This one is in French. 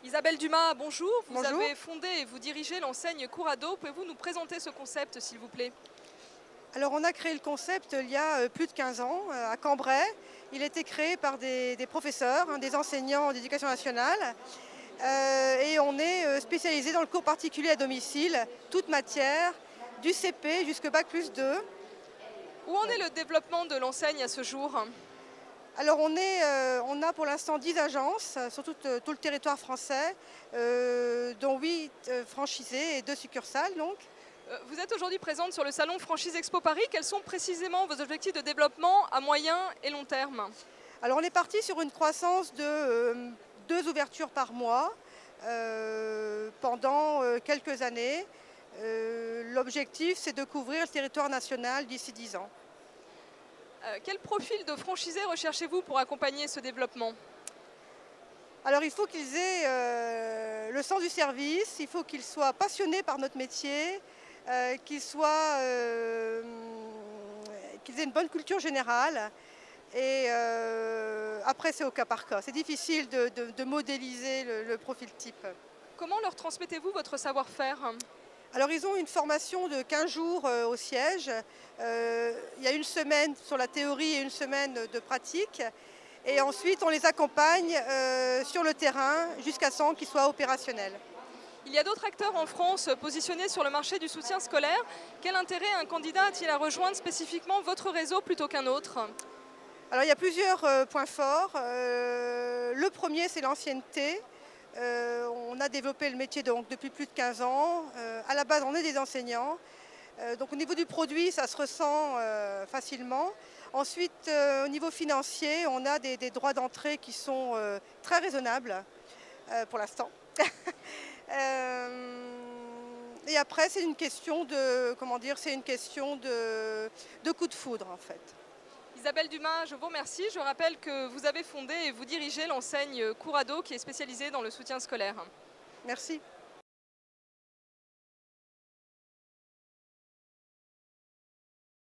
Isabelle Dumas, bonjour. Vous Bonjour. avez fondé et vous dirigez l'enseigne Courado. Pouvez-vous nous présenter ce concept, s'il vous plaît? Alors on a créé le concept il y a plus de 15 ans à Cambrai. Il a été créé par des professeurs, des enseignants d'éducation nationale. Et on est spécialisé dans le cours particulier à domicile, toute matière, du CP jusqu'au bac+2. Où en est le développement de l'enseigne à ce jour? Alors on a pour l'instant 10 agences sur tout le territoire français, dont 8 franchisés et 2 succursales donc. Vous êtes aujourd'hui présente sur le salon Franchise Expo Paris. Quels sont précisément vos objectifs de développement à moyen et long terme? Alors on est parti sur une croissance de 2 ouvertures par mois pendant quelques années. L'objectif, c'est de couvrir le territoire national d'ici 10 ans. Quel profil de franchisé recherchez-vous pour accompagner ce développement? Alors il faut qu'ils aient le sens du service, il faut qu'ils soient passionnés par notre métier, qu'ils aient une bonne culture générale. Et après, c'est au cas par cas. C'est difficile de modéliser le profil type. Comment leur transmettez-vous votre savoir-faire? Alors, ils ont une formation de 15 jours au siège. Il y a une semaine sur la théorie et une semaine de pratique. Et ensuite, on les accompagne sur le terrain jusqu'à ce qu'ils soient opérationnels. Il y a d'autres acteurs en France positionnés sur le marché du soutien scolaire. Quel intérêt un candidat a-t-il à rejoindre spécifiquement votre réseau plutôt qu'un autre? Alors, il y a plusieurs points forts. Le premier, c'est l'ancienneté. On a développé le métier donc, depuis plus de 15 ans. À la base, on est des enseignants. Donc au niveau du produit, ça se ressent facilement. Ensuite, au niveau financier, on a des droits d'entrée qui sont très raisonnables pour l'instant. Et après, c'est une question de, de coup de foudre en fait. Isabelle Dumas, je vous remercie. Je rappelle que vous avez fondé et vous dirigez l'enseigne Courado qui est spécialisée dans le soutien scolaire. Merci.